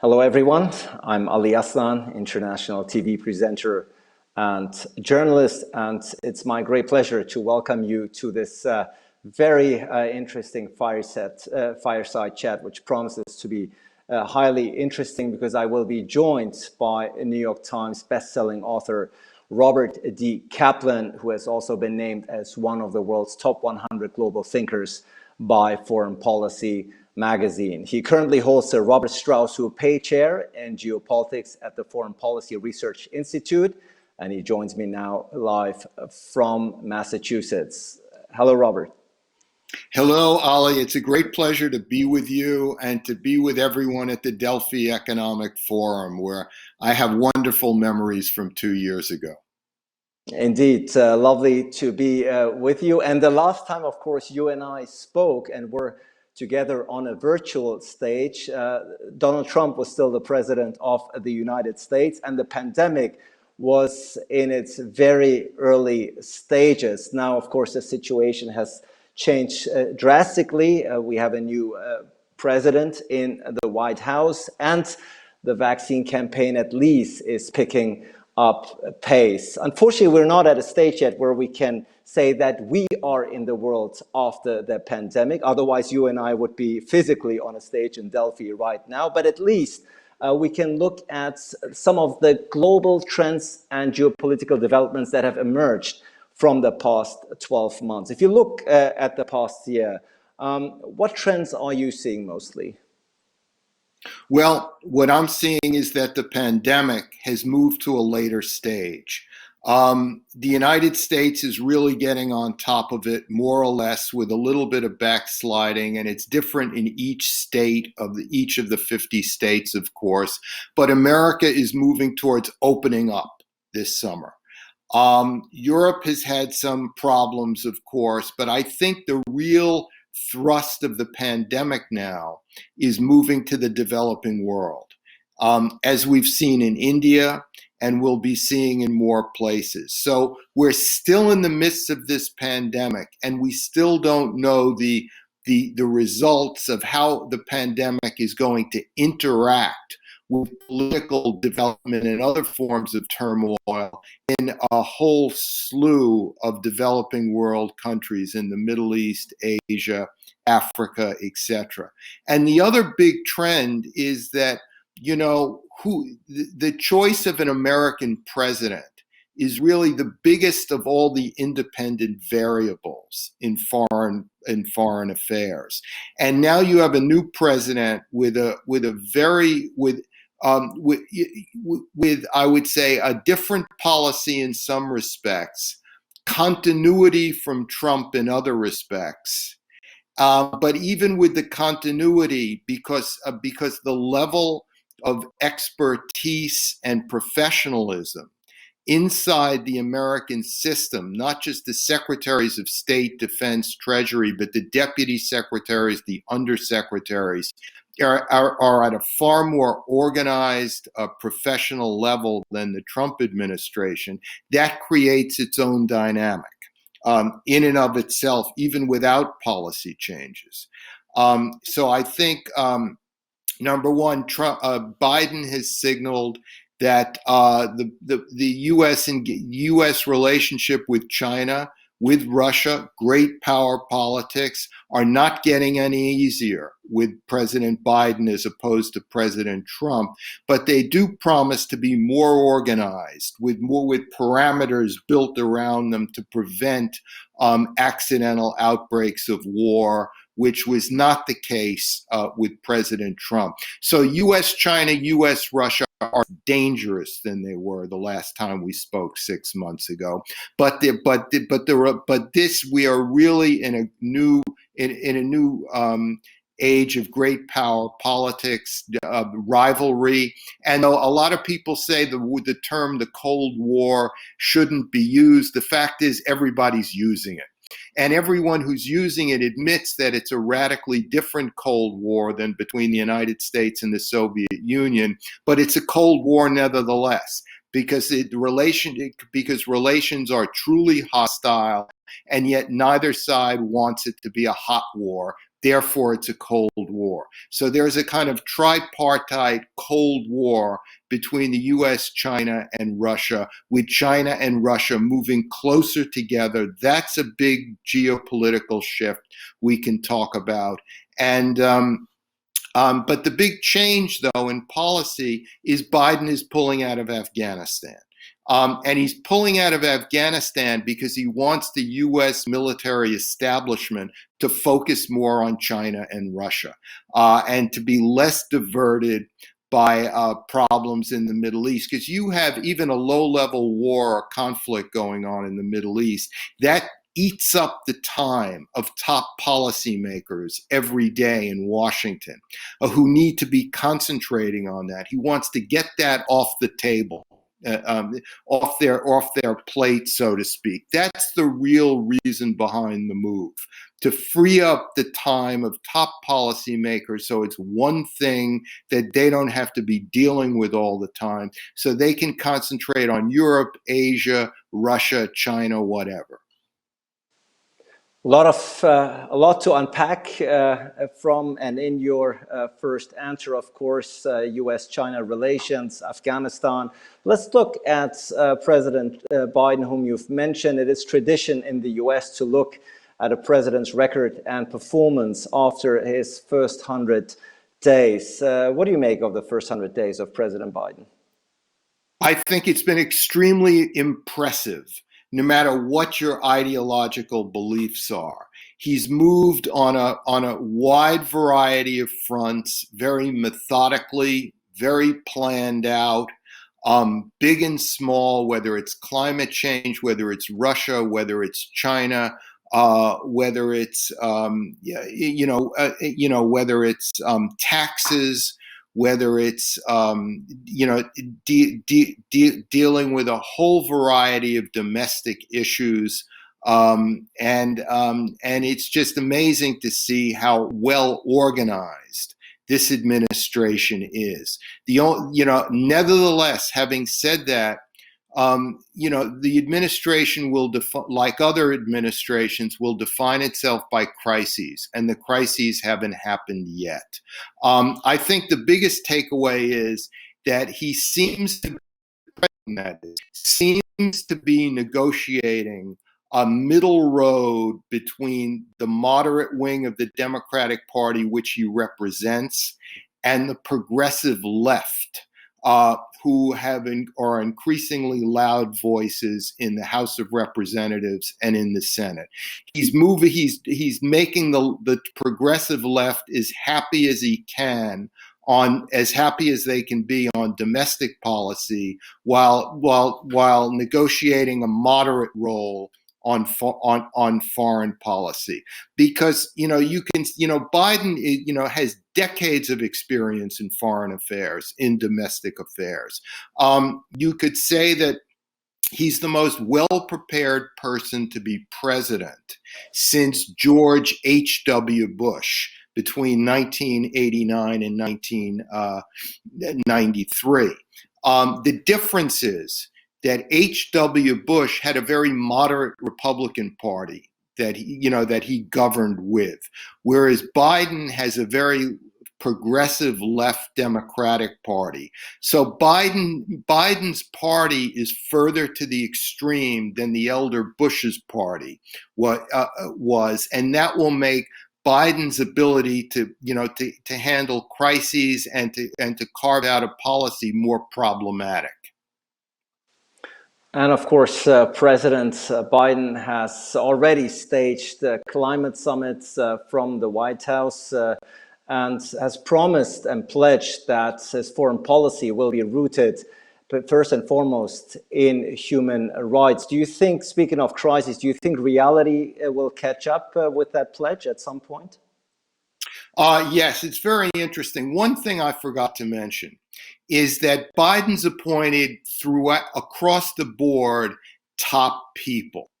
Hello, everyone. I'm Ali Aslan, international TV presenter and journalist, and it's my great pleasure to welcome you to this very interesting fireside chat, which promises to be highly interesting because I will be joined by a New York Times bestselling author, Robert D. Kaplan, who has also been named as one of the world's top 100 global thinkers by Foreign Policy magazine. He currently holds the Robert Strausz-Hupe Chair in Geopolitics at the Foreign Policy Research Institute, and he joins me now live from Massachusetts. Hello, Robert. Hello, Ali. It's a great pleasure to be with you and to be with everyone at the Delphi Economic Forum, where I have wonderful memories from 2 years ago. Indeed, lovely to be with you. And the last time, of course, you and I spoke and were together on a virtual stage. Donald Trump was still the president of the United States, and the pandemic was in its very early stages. Now, of course, the situation has changed drastically. We have a new president in the White House, and the vaccine campaign at least is picking up pace. Unfortunately, we're not at a stage yet where we can say that we are in the world of the pandemic. Otherwise, you and I would be physically on a stage in Delphi right now. But at least we can look at some of the global trends and geopolitical developments that have emerged from the past 12 months. If you look at the past year, what trends are you seeing mostly? Well, what I'm seeing is that the pandemic has moved to a later stage. The United States is really getting on top of it, more or less, with a little bit of backsliding, and it's different in each state of each of the 50 states, of course. But America is moving towards opening up this summer. Europe has had some problems, of course, but I think the real thrust of the pandemic now is moving to the developing world, as we've seen in India and we'll be seeing in more places. So we're still in the midst of this pandemic, and we still don't know the results of how the pandemic is going to interact with political development and other forms of turmoil in a whole slew of developing world countries in the Middle East, Asia, Africa, etc. And the other big trend is that, the choice of an American president is really the biggest of all the independent variables in foreign affairs. And now you have a new president with I would say a different policy in some respects, continuity from Trump in other respects. But even with the continuity, because the level of expertise and professionalism inside the American system, not just the secretaries of state, defense, treasury, but the deputy secretaries, the undersecretaries, are at a far more organized professional level than the Trump administration. That creates its own dynamic in and of itself, even without policy changes. So I think, number one, Biden has signaled that the U.S. relationship with China, with Russia, great power politics, are not getting any easier with President Biden as opposed to President Trump, but they do promise to be more organized, with parameters built around them to prevent accidental outbreaks of war, which was not the case with President Trump. So U.S.-China, U.S.-Russia are dangerous than they were the last time we spoke 6 months ago. But this, we are really in a new age of great power politics, rivalry. And though a lot of people say the term the Cold War shouldn't be used, the fact is everybody's using it. And everyone who's using it admits that it's a radically different Cold War than between the United States and the Soviet Union, but it's a Cold War nevertheless, because relations are truly hostile, and yet neither side wants it to be a hot war. therefore it's a Cold War. So there's a kind of tripartite Cold War between the US, China, and Russia, with China and Russia moving closer together. That's a big geopolitical shift we can talk about. And but the big change, though, in policy is Biden is pulling out of Afghanistan. And he's pulling out of Afghanistan because he wants the U.S. military establishment to focus more on China and Russia and to be less diverted by problems in the Middle East. Because you have even a low-level war or conflict going on in the Middle East that eats up the time of top policymakers every day in Washington who need to be concentrating on that. He wants to get that off the table. Off their plate, so to speak. That's the real reason behind the move, to free up the time of top policymakers so it's one thing that they don't have to be dealing with all the time, so they can concentrate on Europe, Asia, Russia, China, whatever. A lot to unpack from and in your first answer, of course, U.S.-China relations, Afghanistan. Let's look at President Biden, whom you've mentioned. It is tradition in the U.S. to look at a president's record and performance after his first 100 days. What do you make of the first 100 days of President Biden? I think it's been extremely impressive. No matter what your ideological beliefs are, he's moved on a wide variety of fronts, very methodically, very planned out, big and small, whether it's climate change, whether it's Russia, whether it's China, whether it's whether it's taxes, whether it's dealing with a whole variety of domestic issues, and it's just amazing to see how well organized this administration is. Nevertheless, having said that, the administration will, like other administrations, will define itself by crises, and the crises haven't happened yet. I think the biggest takeaway is that he seems to be negotiating a middle road between the moderate wing of the Democratic Party, which he represents, and the progressive left, who are increasingly loud voices in the House of Representatives and in the Senate. He's making the progressive left as happy as he can, as happy as they can be on domestic policy, while negotiating a moderate role on foreign policy. Because Biden has decades of experience in foreign affairs, in domestic affairs. You could say that he's the most well-prepared person to be president since George H.W. Bush between 1989 and 1993. The difference is that H.W. Bush had a very moderate Republican Party that he governed with, whereas Biden has a very progressive left Democratic Party. So Biden's party is further to the extreme than the elder Bush's party was, and that will make Biden's ability to handle crises and to carve out a policy more problematic. And of course, President Biden has already staged climate summits from the White House and has promised and pledged that his foreign policy will be rooted, but first and foremost, in human rights. Do you think, speaking of crisis, do you think reality will catch up with that pledge at some point? Yes, it's very interesting. One thing I forgot to mention is that Biden's appointed across the board top people.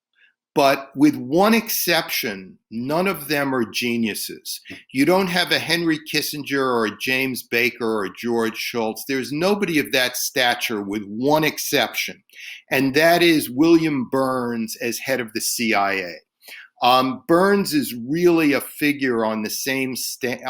But with one exception, none of them are geniuses. You don't have a Henry Kissinger or a James Baker or a George Shultz. There's nobody of that stature with one exception, and that is William Burns as head of the CIA. Burns is really a figure on the same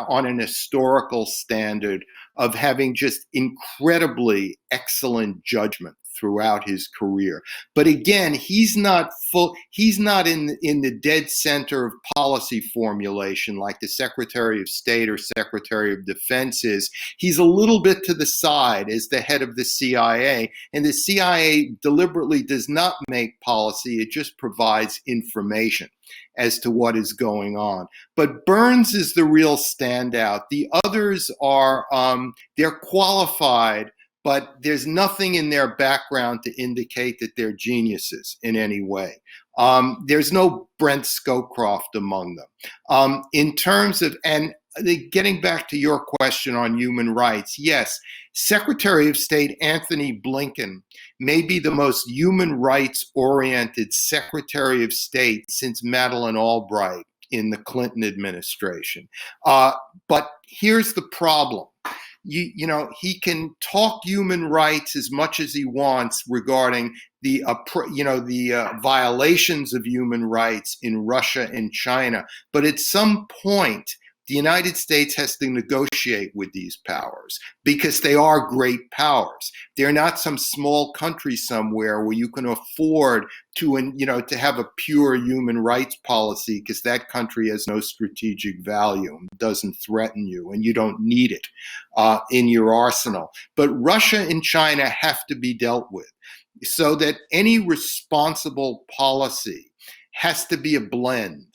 on an historical standard of having just incredibly excellent judgment throughout his career. But again, he's not in the dead center of policy formulation like the Secretary of State or Secretary of Defense is. He's a little bit to the side as the head of the CIA, and the CIA deliberately does not make policy, it just provides information as to what is going on. But Burns is the real standout. The others are, they're qualified, but there's nothing in their background to indicate that they're geniuses in any way. There's no Brent Scowcroft among them. In terms of, and getting back to your question on human rights, yes, Secretary of State Anthony Blinken may be the most human rights-oriented Secretary of State since Madeleine Albright in the Clinton administration. But here's the problem. You know, he can talk human rights as much as he wants regarding the violations of human rights in Russia and China. But at some point, the United States has to negotiate with these powers because they are great powers. They're not some small country somewhere where you can afford to have a pure human rights policy because that country has no strategic value, doesn't threaten you, and you don't need it in your arsenal. But Russia and China have to be dealt with so that any responsible policy has to be a blend.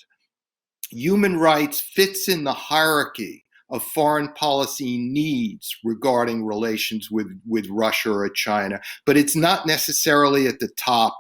Human rights fits in the hierarchy of foreign policy needs regarding relations with Russia or China, but it's not necessarily at the top,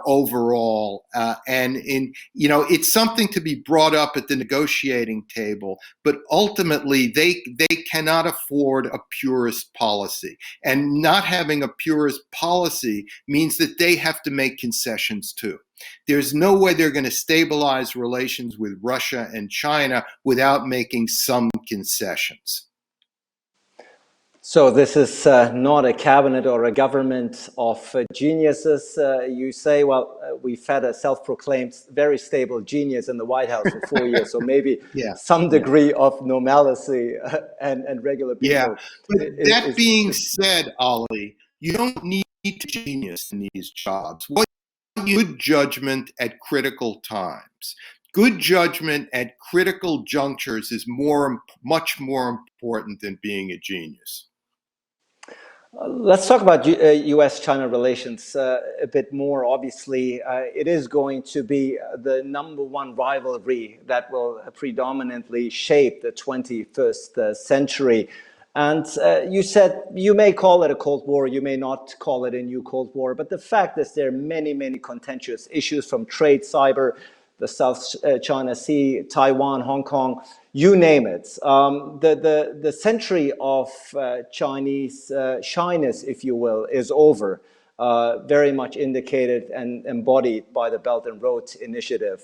overall. It's something to be brought up at the negotiating table, but ultimately they cannot afford a purist policy. And not having a purist policy means that they have to make concessions too. There's no way they're going to stabilize relations with Russia and China without making some concessions. So this is not a cabinet or a government of geniuses. You say, well, we've had a self-proclaimed very stable genius in the White House for 4 years, so maybe some degree of normalcy and regular people. Yeah, but that being said, Ali, you don't need genius in these jobs. What good judgment at critical times. Good judgment at critical junctures is much more important than being a genius. Let's talk about US-China relations a bit more. Obviously, it is going to be the #1 rivalry that will predominantly shape the 21st century. And you said you may call it a Cold War, you may not call it a new Cold War, but the fact is there are many, many contentious issues from trade, cyber, the South China Sea, Taiwan, Hong Kong, you name it. The century of Chinese shyness, if you will, is over, very much indicated and embodied by the Belt and Road Initiative.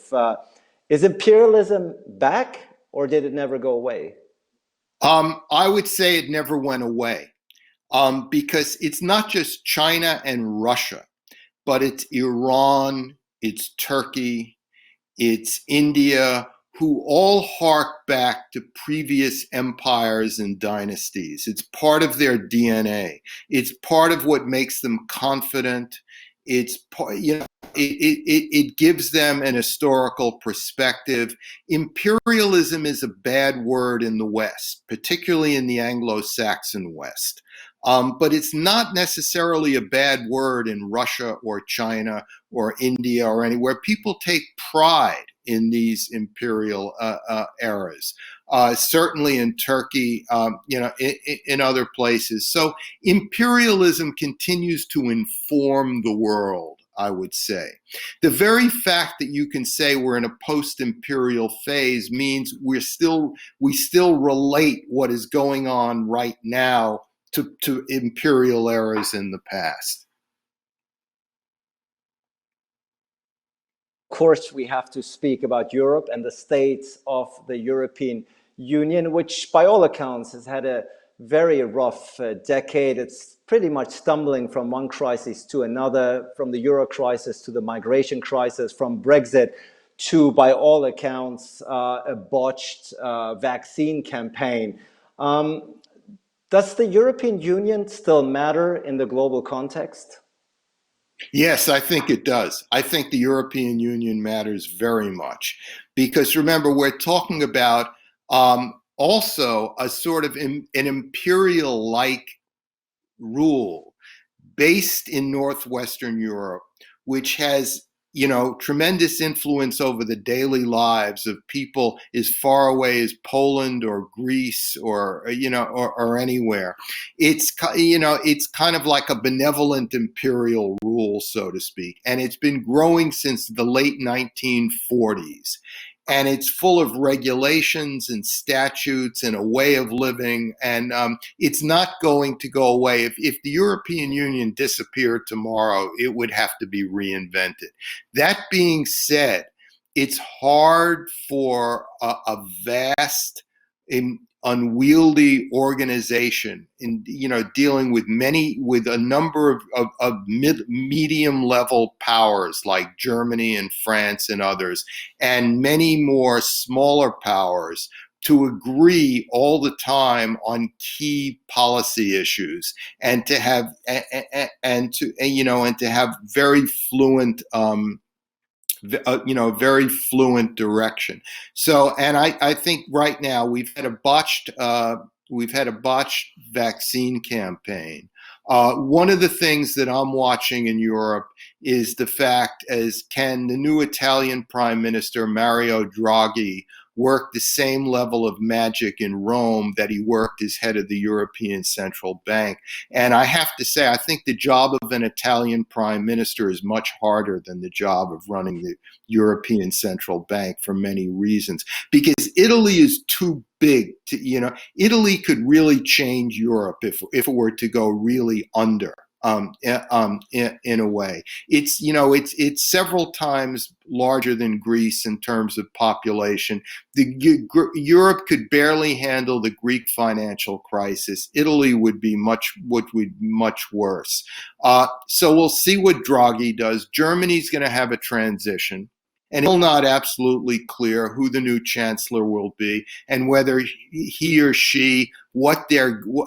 Is imperialism back, or did it never go away? I would say it never went away because it's not just China and Russia, but it's Iran, it's Turkey, it's India, who all hark back to previous empires and dynasties. It's part of their DNA. It's part of what makes them confident. It's part, it gives them an historical perspective. Imperialism is a bad word in the West, particularly in the Anglo-Saxon West. But it's not necessarily a bad word in Russia or China or India or anywhere. People take pride in these imperial eras. Certainly in Turkey, in other places. So imperialism continues to inform the world, I would say. The very fact that you can say we're in a post-imperial phase means we still relate what is going on right now to imperial eras in the past. Of course, we have to speak about Europe and the states of the European Union, which by all accounts has had a very rough decade. It's pretty much stumbling from one crisis to another, from the Euro crisis to the migration crisis, from Brexit to, by all accounts, a botched vaccine campaign. Does the European Union still matter in the global context? Yes, I think it does. I think the European Union matters very much because remember, we're talking about also a sort of an imperial-like rule based in Northwestern Europe, which has, tremendous influence over the daily lives of people as far away as Poland or Greece or, or anywhere. It's kind of like a benevolent imperial rule, so to speak. And it's been growing since the late 1940s. And it's full of regulations and statutes and a way of living. And it's not going to go away. If the European Union disappeared tomorrow, it would have to be reinvented. That being said, it's hard for a vast, unwieldy organization in dealing with a number of medium level powers like Germany and France and others, and many more smaller powers to agree all the time on key policy issues and to have very fluent very fluent direction. So, and I think right now we've had a botched vaccine campaign. One of the things that I'm watching in Europe is the fact as can the new Italian Prime Minister Mario Draghi work the same level of magic in Rome that he worked as head of the European Central Bank. And I have to say, I think the job of an Italian prime minister is much harder than the job of running the European Central Bank for many reasons. Because Italy is too big to, Italy could really change Europe if it were to go really under. In a way, it's several times larger than Greece in terms of population. Europe could barely handle the Greek financial crisis. Italy would be much worse. So we'll see what Draghi does. Germany's going to have a transition. And it's still not absolutely clear who the new chancellor will be and whether he or she,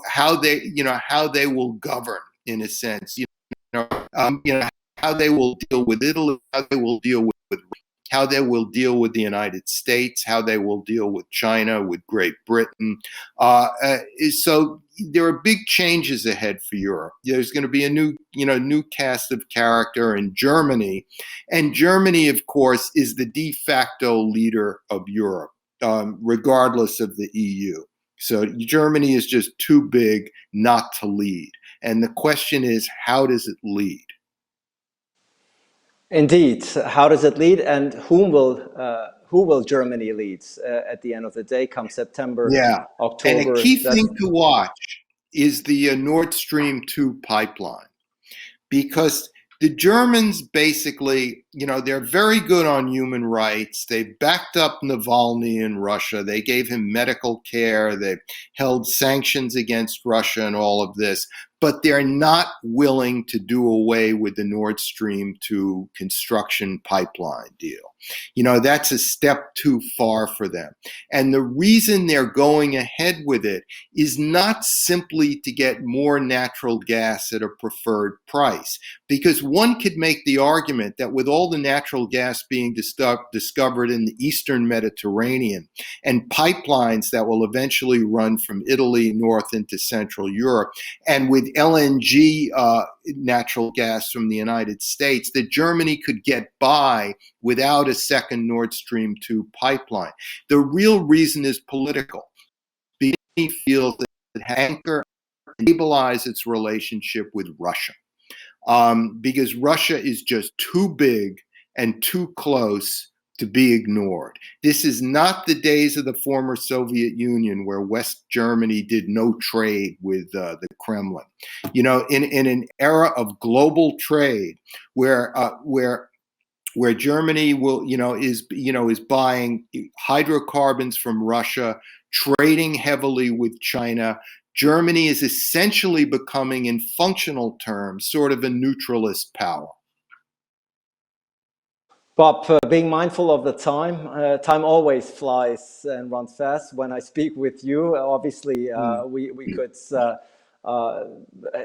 how they will govern in a sense, how they will deal with Italy, how they will deal with the United States, how they will deal with China, with Great Britain. So there are big changes ahead for Europe. There's going to be a new cast of character in Germany, and Germany, of course, is the de facto leader of Europe, regardless of the EU. So Germany is just too big not to lead. And the question is, how does it lead? Indeed, how does it lead, and who will Germany lead at the end of the day, come September, October? And a key thing to watch is the Nord Stream 2 pipeline, because the Germans basically, they're very good on human rights. They backed up Navalny in Russia. They gave him medical care. They held sanctions against Russia and all of this. But they're not willing to do away with the Nord Stream 2 construction pipeline deal. That's a step too far for them. And the reason they're going ahead with it is not simply to get more natural gas at a preferred price, because one could make the argument that with all the natural gas being discovered in the Eastern Mediterranean and pipelines that will eventually run from Italy north into Central Europe, and with LNG natural gas from the United States, that Germany could get by without a second Nord Stream 2 pipeline. The real reason is political. Germany feels that it has to anchor and stabilize its relationship with Russia, because Russia is just too big and too close to be ignored. This is not the days of the former Soviet Union where West Germany did no trade with the Kremlin. In an era of global trade where Germany is buying hydrocarbons from Russia, trading heavily with China, Germany is essentially becoming, in functional terms, sort of a neutralist power. Bob, being mindful of the time, time always flies and runs fast. When I speak with you, obviously we could uh,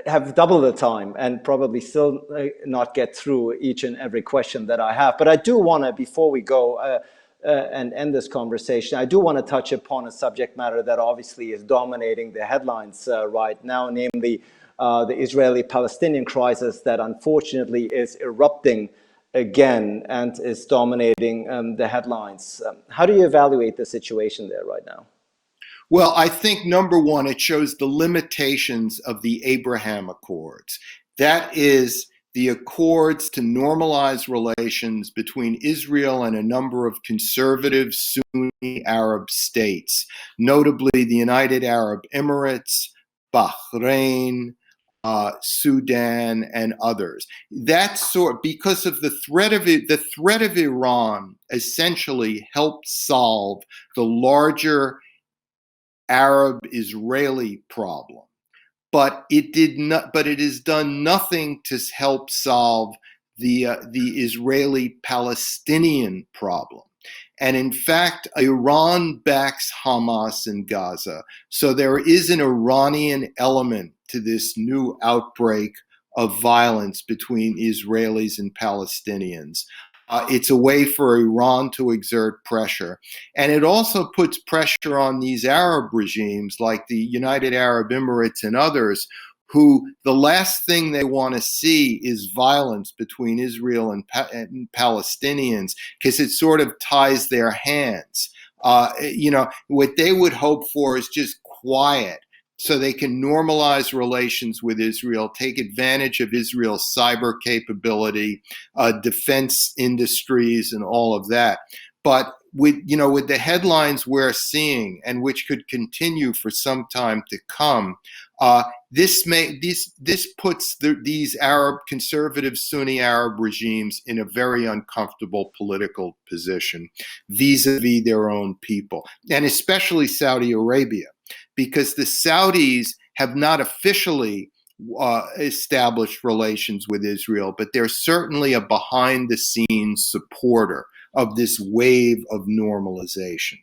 have double the time and probably still not get through each and every question that I have. But I do want to, before we go and end this conversation, I do want to touch upon a subject matter that obviously is dominating the headlines right now, namely the Israeli-Palestinian crisis that unfortunately is erupting again and is dominating the headlines. How do you evaluate the situation there right now? Well, I think number one, it shows the limitations of the Abraham Accords. That is the accords to normalize relations between Israel and a number of conservative Sunni Arab states, notably the United Arab Emirates, Bahrain, Sudan, and others. That sort, because of the threat of it, the threat of Iran essentially helped solve the larger Arab-Israeli problem, but it did not. But it has done nothing to help solve the Israeli-Palestinian problem. And in fact, Iran backs Hamas in Gaza. So there is an Iranian element to this new outbreak of violence between Israelis and Palestinians. It's a way for Iran to exert pressure. And it also puts pressure on these Arab regimes like the United Arab Emirates and others, who the last thing they want to see is violence between Israel and Palestinians, because it sort of ties their hands. What they would hope for is just quiet, so they can normalize relations with Israel, take advantage of Israel's cyber capability, defense industries, and all of that. But with the headlines we're seeing, and which could continue for some time to come, this puts these Arab conservative Sunni Arab regimes in a very uncomfortable political position vis-a-vis their own people, and especially Saudi Arabia, because the Saudis have not officially established relations with Israel, but they're certainly a behind-the-scenes supporter of this wave of normalization.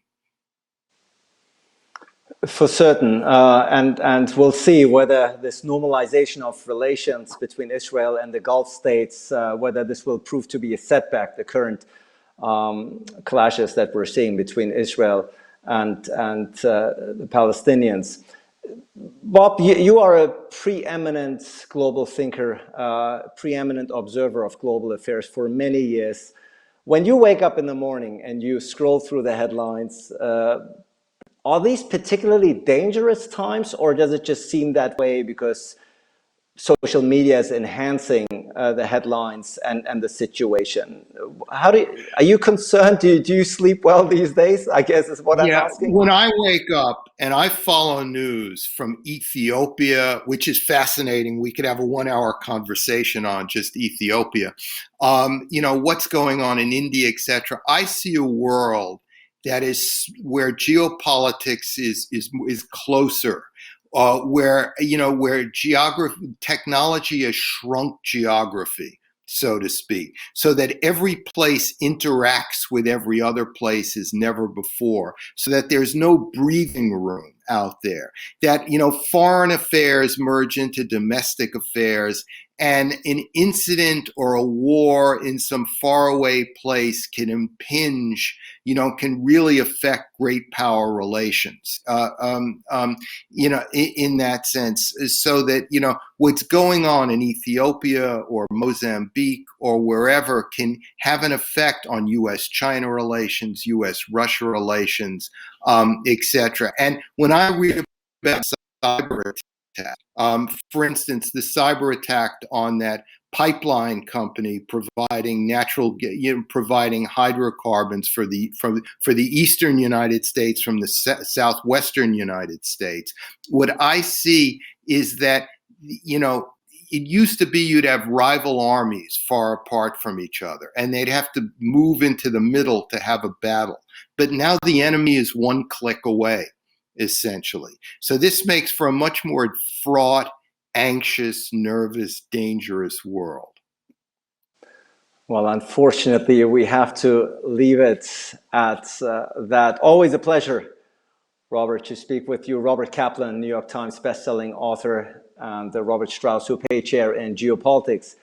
For certain, and we'll see whether this normalization of relations between Israel and the Gulf states, whether this will prove to be a setback. The current clashes that we're seeing between Israel and the Palestinians. Bob, you are a preeminent global thinker, preeminent observer of global affairs for many years. When you wake up in the morning and you scroll through the headlines, are these particularly dangerous times, or does it just seem that way because social media is enhancing the headlines and the situation? Are you concerned? Do you sleep well these days? I guess is what I'm asking. When I wake up and I follow news from Ethiopia, which is fascinating, we could have a 1-hour conversation on just Ethiopia. What's going on in India, etc. I see a world that is where geopolitics is closer, where technology has shrunk geography, so to speak, so that every place interacts with every other place as never before, so that there's no breathing room out there, that foreign affairs merge into domestic affairs, and an incident or a war in some faraway place can impinge, can really affect great power relations, in that sense, so that, what's going on in Ethiopia or Mozambique or wherever can have an effect on US-China relations, US-Russia relations, etc. And when I read about cyber attack, for instance, the cyber attack on that pipeline company providing providing hydrocarbons for the eastern United States from the southwestern United States. What I see is that, it used to be you'd have rival armies far apart from each other, and they'd have to move into the middle to have a battle. But now the enemy is one click away, essentially. So this makes for a much more fraught, anxious, nervous, dangerous world. Well, unfortunately, we have to leave it at that. Always a pleasure, Robert, to speak with you. Robert Kaplan, New York Times bestselling author, and the Robert Strausz-Hupe Chair in Geopolitics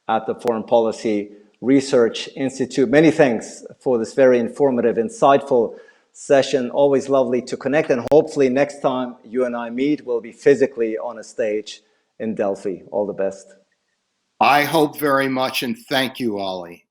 at the Foreign Policy Research Institute. Many thanks for this very informative, insightful session. Always lovely to connect, and hopefully next time you and I meet, we'll be physically on a stage in Delphi. All the best. I hope very much, and thank you, Ollie.